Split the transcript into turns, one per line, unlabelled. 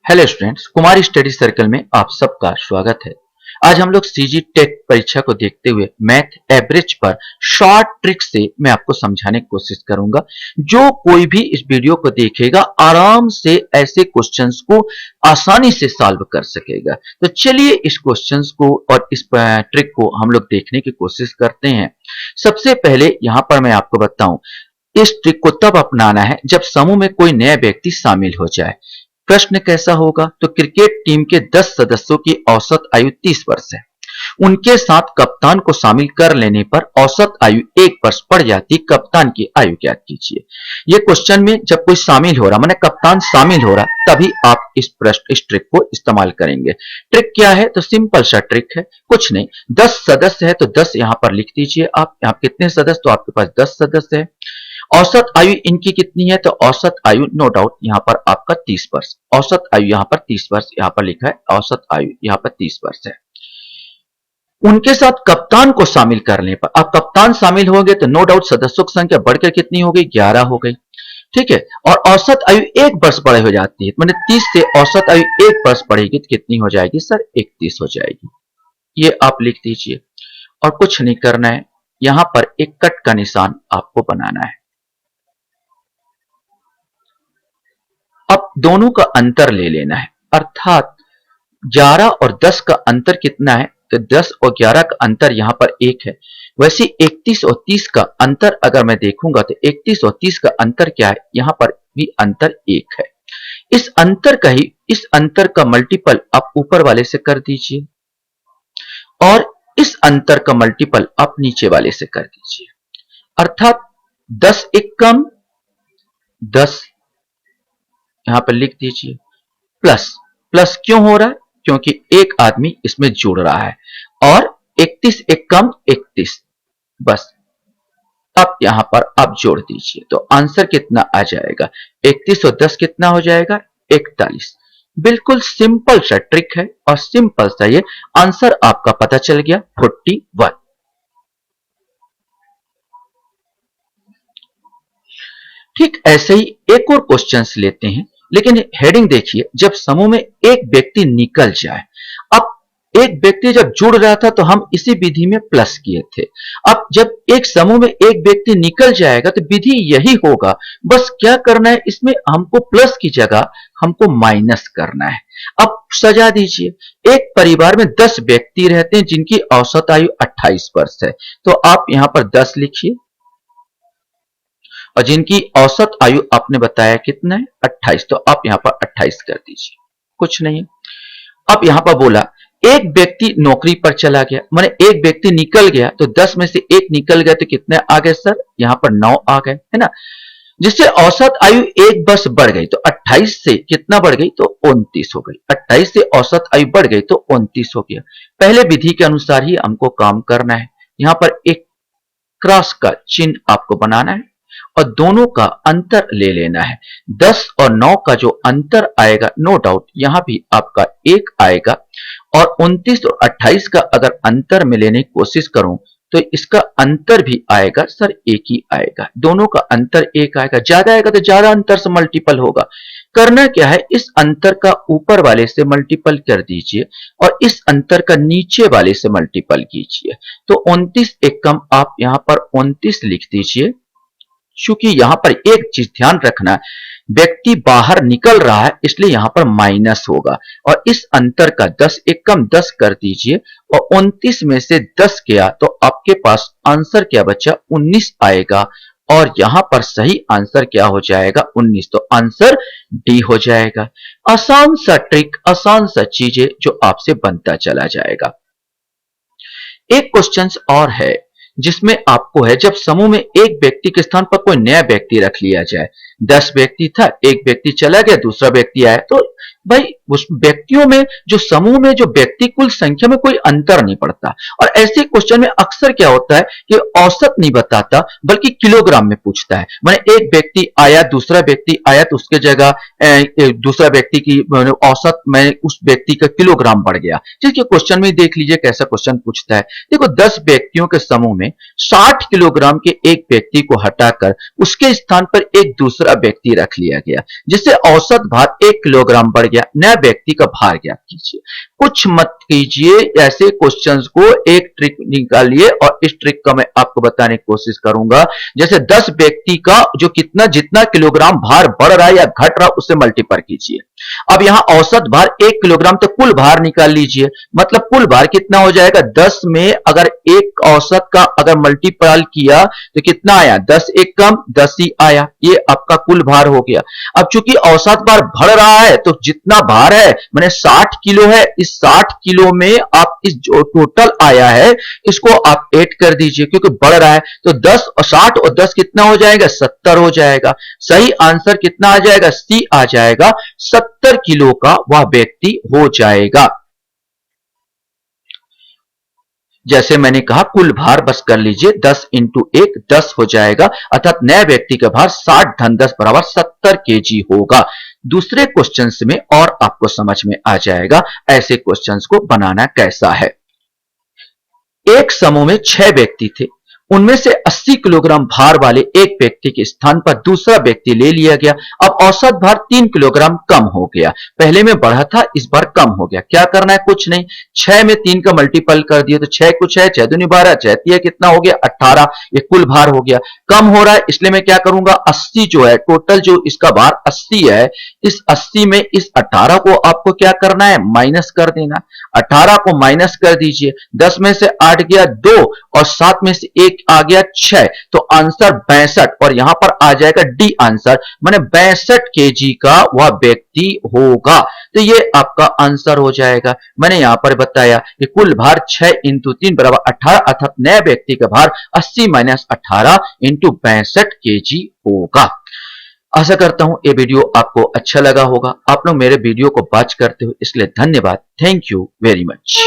Hello students, Kumar study circle में आप सबका स्वागत है। आज हम लोग सीजी टेट परीक्षा को देखते हुए मैथ एवरेज पर शॉर्ट ट्रिक से मैं आपको समझाने की कोशिश करूंगा। जो कोई भी इस वीडियो को देखेगा आराम से ऐसे क्वेश्चंस को आसानी से सॉल्व कर सकेगा। तो चलिए इस क्वेश्चंस को और इस ट्रिक को हम लोग देखने की कोशिश करते हैं। सबसे पहले यहाँ पर मैं आपको बताऊं, इस ट्रिक को तब अपनाना है जब समूह में कोई नया व्यक्ति शामिल हो जाए। प्रश्न कैसा होगा? तो क्रिकेट टीम के 10 सदस्यों की औसत आयु 30 वर्ष है। उनके साथ कप्तान को शामिल कर लेने पर औसत आयु 1 वर्ष बढ़ जाती। कप्तान की आयु ज्ञात कीजिए। ये क्वेश्चन में जब कोई शामिल हो रहा, माने कप्तान शामिल हो रहा, तभी आप इस ट्रिक को इस्तेमाल करेंगे। ट्रिक क्या है? तो सिंपल सा ट्रिक है, कुछ नहीं। 10 सदस्य है तो 10 यहां पर लिख दीजिए। आप यहां कितने सदस्य? तो आपके पास 10 सदस्य है। औसत आयु इनकी कितनी है? तो औसत आयु नो डाउट यहां पर आपका 30 वर्ष। औसत आयु यहां पर 30 वर्ष यहां पर लिखा है। औसत आयु यहां पर 30 वर्ष है। उनके साथ कप्तान को शामिल करने पर, अब कप्तान शामिल हो गए तो नो डाउट सदस्यों की संख्या बढ़कर कितनी हो गई? 11 हो गई। ठीक है। और औसत आयु 1 वर्ष बढ़े हो जाती है, मैंने 30 से औसत आयु 1 वर्ष बढ़ेगी तो कितनी हो जाएगी सर? 31 हो जाएगी। ये आप लिख दीजिए और कुछ नहीं करना है, यहां पर एक कट का निशान आपको बनाना है। अब दोनों का अंतर ले लेना है, अर्थात 11 और 10 का अंतर कितना है? तो 10 और 11 का अंतर यहां पर 1 है। वैसे 31 और 30 का अंतर अगर मैं देखूंगा तो 31 और 30 का अंतर क्या है? यहां पर भी अंतर 1 है। इस अंतर का मल्टीपल आप ऊपर वाले से कर दीजिए और इस अंतर का मल्टीपल आप नीचे वाले से कर दीजिए। अर्थात 10 एक कम 10 यहां पर लिख दीजिए। प्लस प्लस क्यों हो रहा है? क्योंकि एक आदमी इसमें जुड़ रहा है। और 31 एक कम 31, बस अब यहां पर आप जोड़ दीजिए तो आंसर कितना आ जाएगा? 31 और 10 कितना हो जाएगा? 41। बिल्कुल सिंपल सा ट्रिक है और सिंपल सा ये आंसर आपका पता चल गया, 41। ठीक ऐसे ही एक और क्वेश्चन लेते हैं, लेकिन हेडिंग देखिए, जब समूह में एक व्यक्ति निकल जाए। अब एक व्यक्ति जब जुड़ रहा था तो हम इसी विधि में प्लस किए थे। अब जब एक समूह में एक व्यक्ति निकल जाएगा तो विधि यही होगा, बस क्या करना है, इसमें हमको प्लस की जगह हमको माइनस करना है। अब सजा दीजिए। एक परिवार में 10 व्यक्ति रहते हैं जिनकी औसत आयु 28 वर्ष है, तो आप यहां पर 10 लिखिए और जिनकी औसत आयु आपने बताया कितना है? 28, तो आप यहां पर 28 कर दीजिए, कुछ नहीं। अब यहां पर बोला एक व्यक्ति नौकरी पर चला गया, माने एक व्यक्ति निकल गया तो 10 में से एक निकल गया तो कितने आ गए सर? यहां पर 9 आ गए, है ना। जिससे औसत आयु 1 वर्ष बढ़ गई, तो 28 से कितना बढ़ गई? तो 29 हो गई। 28 से औसत आयु बढ़ गई तो 29 हो गया। पहले विधि के अनुसार ही हमको काम करना है। यहां पर एक क्रॉस का चिन्ह आपको बनाना है और दोनों का अंतर ले लेना है। 10 और 9 का जो अंतर आएगा, नो डाउट यहां भी आपका 1 आएगा। और 29 और 28 का अगर अंतर में लेने की कोशिश करूं तो इसका अंतर भी आएगा सर 1 ही आएगा। दोनों का अंतर 1 आएगा। ज्यादा आएगा तो ज्यादा अंतर से मल्टीपल होगा। करना क्या है, इस अंतर का ऊपर वाले से मल्टीपल कर दीजिए और इस अंतर का नीचे वाले से मल्टीपल कीजिए। तो 29 एक कम आप यहां पर 29 लिख दीजिए। चूंकि यहां पर एक चीज ध्यान रखना, व्यक्ति बाहर निकल रहा है इसलिए यहां पर माइनस होगा। और इस अंतर का 10 एक कम 10 कर दीजिए और 29 में से 10 गया तो आपके पास आंसर क्या बचा? 19 आएगा। और यहां पर सही आंसर क्या हो जाएगा? 19। तो आंसर डी हो जाएगा। आसान सा ट्रिक, आसान सा चीजें जो आपसे बनता चला जाएगा। एक क्वेश्चन और है जिसमें आपको है, जब समूह में एक व्यक्ति के स्थान पर कोई नया व्यक्ति रख लिया जाए। 10 व्यक्ति था, एक व्यक्ति चला गया, दूसरा व्यक्ति आया, तो भाई उस व्यक्तियों में जो समूह में जो व्यक्ति कुल संख्या में कोई अंतर नहीं पड़ता। और ऐसे क्वेश्चन में अक्सर क्या होता है कि औसत नहीं बताता बल्कि किलोग्राम में पूछता है। मैंने एक व्यक्ति आया, दूसरा व्यक्ति आया तो उसके जगह दूसरा व्यक्ति की औसत में उस व्यक्ति का किलोग्राम बढ़ गया। जिसके क्वेश्चन में देख लीजिए कैसा क्वेश्चन पूछता है। देखो 10 व्यक्तियों के समूह में 60 किलोग्राम के एक व्यक्ति को हटाकर उसके स्थान पर एक दूसरा व्यक्ति रख लिया गया, जिससे औसत भार 1 किलोग्राम बढ़ गया, नया व्यक्ति का भार ज्ञात कीजिए। कुछ मत कीजिए, ऐसे क्वेश्चंस को एक ट्रिक निकालिए और इस ट्रिक का मैं आपको बताने की कोशिश करूंगा। जैसे 10 व्यक्ति का जो कितना जितना किलोग्राम भार बढ़ रहा है या घट रहा है उससे मल्टीप्लाई कीजिए। अब यहां औसत भार 1 किलोग्राम, तो कुल भार निकाल लीजिए। मतलब कुल भार कितना हो जाएगा, 10 में अगर एक औसत का अगर मल्टीपल किया तो कितना आया, 10 एक कम 10 ही आया, ये आपका कुल भार हो गया। अब चूंकि औसत भार बढ़ रहा है तो जितना भार है मैंने 60 किलो है, इस 60 किलो में आप इस जो टोटल आया है इसको आप ऐड कर दीजिए, क्योंकि बढ़ रहा है तो 10 और 60 और 10 कितना हो जाएगा, 70 हो जाएगा। सही आंसर कितना आ जाएगा, सी आ जाएगा, 70 किलो का वह व्यक्ति हो जाएगा। जैसे मैंने कहा कुल भार बस कर लीजिए 10 इंटू 1 10 हो जाएगा, अर्थात नए व्यक्ति का भार 60 धन 10 बराबर 70 केजी होगा। दूसरे क्वेश्चंस में और आपको समझ में आ जाएगा ऐसे क्वेश्चंस को बनाना कैसा है। एक समूह में 6 व्यक्ति थे, उनमें से 80 किलोग्राम भार वाले एक व्यक्ति के स्थान पर दूसरा व्यक्ति ले लिया गया। अब औसत भार 3 किलोग्राम कम हो गया, पहले में बढ़ा था इस बार कम हो गया। क्या करना है, कुछ नहीं, 6 में 3 का मल्टीपल कर दिया तो 6 कुछ है, 6 दूनी 12, 6 तिया कितना हो गया 18, ये कुल भार हो गया। कम हो रहा है इसलिए मैं क्या करूंगा, 80 जो है टोटल जो इसका भार 80 है, इस 80 में इस 18 को आपको क्या करना है, माइनस कर देना। 18 को माइनस कर दीजिए, 10 में से 8 गया 2 और 7 में से 1 आ गया 6, तो आंसर 62 और यहां पर आ जाएगा डी आंसर, माने 62 केजी का वह व्यक्ति होगा। तो ये आपका आंसर हो जाएगा। मैंने यहां पर बताया कि कुल भार 6 इंटू 3 बराबर 18, अर्थात नए व्यक्ति का भार 80 माइनस 18 इंटू 62 केजी होगा। आशा करता हूं ये वीडियो आपको अच्छा लगा होगा। आप लोग मेरे वीडियो को वॉच करते हो इसलिए धन्यवाद। Thank you very much.